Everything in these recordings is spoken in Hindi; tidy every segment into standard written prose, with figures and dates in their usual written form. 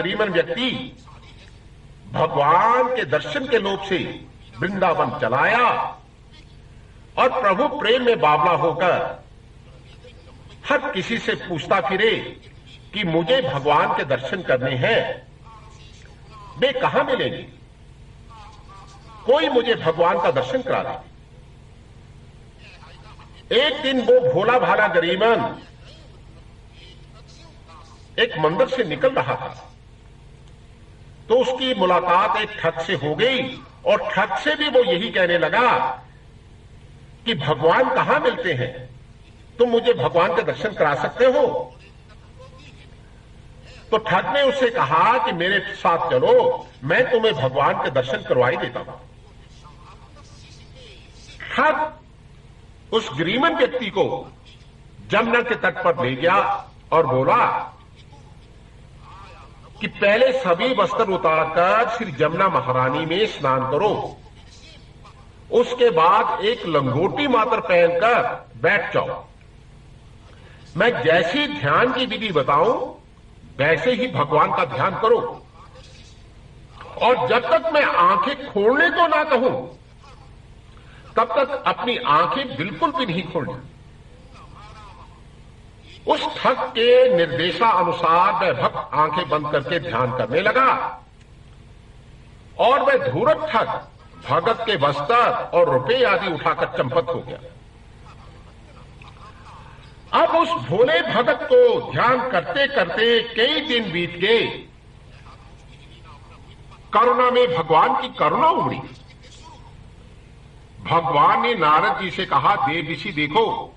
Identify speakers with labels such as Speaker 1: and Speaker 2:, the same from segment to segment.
Speaker 1: गरीबन व्यक्ति भगवान के दर्शन के लोभ से वृंदावन चलाया और प्रभु प्रेम में बावला होकर हर किसी से पूछता फिरे कि मुझे भगवान के दर्शन करने हैं, वे कहां मिलेंगे, कोई मुझे भगवान का दर्शन करा दे। एक दिन वो भोला भाला गरीबन एक मंदिर से निकल रहा था तो उसकी मुलाकात एक ठग से हो गई और ठग से भी वो यही कहने लगा कि भगवान कहां मिलते हैं, तुम मुझे भगवान के दर्शन करा सकते हो। तो ठग ने उससे कहा कि मेरे साथ चलो, मैं तुम्हें भगवान के दर्शन करवाई देता हूं। ठग उस गरीबन व्यक्ति को जमुना के तट पर ले गया और बोला कि पहले सभी वस्त्र उतारकर श्री जमुना महारानी में स्नान करो, उसके बाद एक लंगोटी मात्र पहनकर बैठ जाओ। मैं जैसी ध्यान की विधि बताऊं वैसे ही भगवान का ध्यान करो, और जब तक मैं आंखें खोलने को ना कहूं तब तक अपनी आंखें बिल्कुल भी नहीं खोलनी। उस ठग के निर्देशानुसार वह भक्त आंखें बंद करके ध्यान करने लगा और वह धूर्त ठग भगत के वस्त्र और रुपए आदि उठाकर चंपत हो गया। अब उस भोले भगत को ध्यान करते करते कई दिन बीत गए। करुणा में भगवान की करुणा उमड़ी। भगवान ने नारद जी से कहा, देव ऋषि देखो,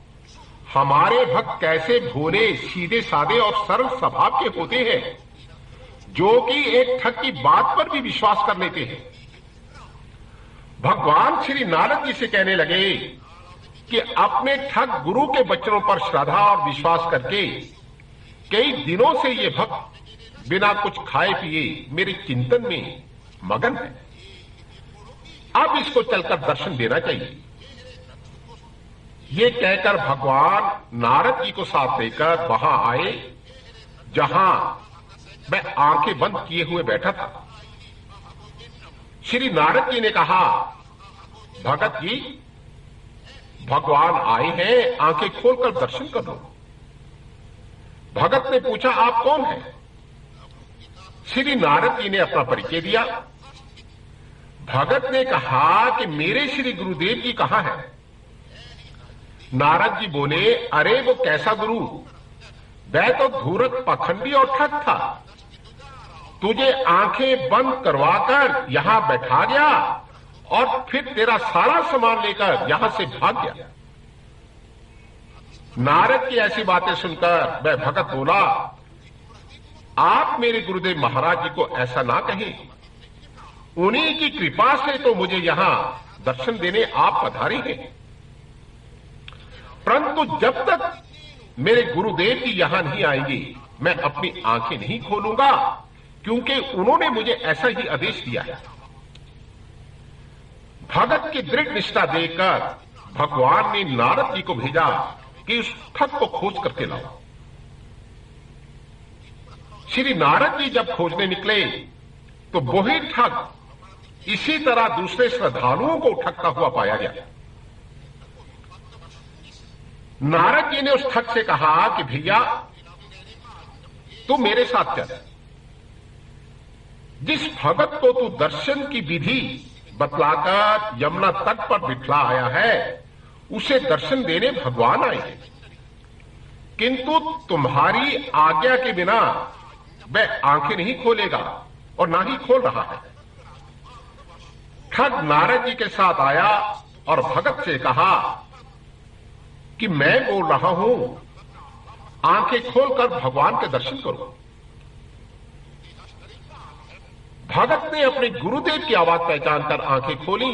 Speaker 1: हमारे भक्त कैसे भोले सीधे साधे और सरल स्वभाव के होते हैं, जो कि एक ठग की बात पर भी विश्वास कर लेते हैं। भगवान श्री नारद जी से कहने लगे कि अपने ठग गुरु के वचनों पर श्रद्धा और विश्वास करके कई दिनों से ये भक्त बिना कुछ खाए पिए मेरे चिंतन में मगन है। अब इसको चलकर दर्शन देना चाहिए। ये कहकर भगवान नारद जी को साथ लेकर वहां आए जहां मैं आंखें बंद किए हुए बैठा था। श्री नारद जी ने कहा, भगत जी, भगवान आए हैं, आंखें खोलकर दर्शन कर लो। भगत ने पूछा, आप कौन हैं? श्री नारद जी ने अपना परिचय दिया। भगत ने कहा कि मेरे श्री गुरुदेव जी कहां हैं? नारद जी बोले, अरे वो कैसा गुरु, वह तो धूर्त पखंडी और ठग था, तुझे आंखें बंद करवाकर यहां बैठा गया और फिर तेरा सारा सामान लेकर यहां से भाग गया। नारद की ऐसी बातें सुनकर वह भगत बोला, आप मेरे गुरुदेव महाराज जी को ऐसा ना कहें, उन्हीं की कृपा से तो मुझे यहां दर्शन देने आप पधारे हैं, परंतु जब तक मेरे गुरुदेव जी यहां नहीं आएंगे मैं अपनी आंखें नहीं खोलूंगा, क्योंकि उन्होंने मुझे ऐसा ही आदेश दिया है। भगत की दृढ़ निष्ठा देखकर भगवान ने नारद जी को भेजा कि उस ठग को खोज करके लाओ। श्री नारद जी जब खोजने निकले तो वही ठग इसी तरह दूसरे श्रद्धालुओं को ठगता हुआ पाया गया। नारद जी ने उस ठग से कहा कि भैया, तू मेरे साथ चल। जिस भगत को तू दर्शन की विधि बतलाकर यमुना तट पर बिठला आया है, उसे दर्शन देने भगवान आए हैं, किंतु तुम्हारी आज्ञा के बिना वह आंखें नहीं खोलेगा और ना ही खोल रहा है। ठग नारद जी के साथ आया और भगत से कहा कि मैं बोल रहा हूं, आंखें खोलकर भगवान के दर्शन करो। भगत ने अपने गुरुदेव की आवाज पहचान कर आंखें खोली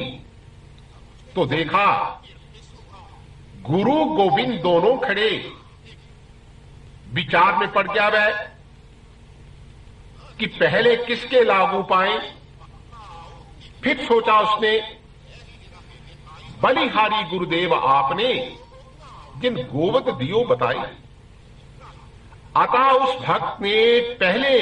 Speaker 1: तो देखा गुरु गोविंद दोनों खड़े। विचार में पड़ गया वह कि पहले किसके लागू पाए। फिर सोचा उसने, बलिहारी गुरुदेव आपने जिन गोवध दियो बताई, अतः उस भक्त ने पहले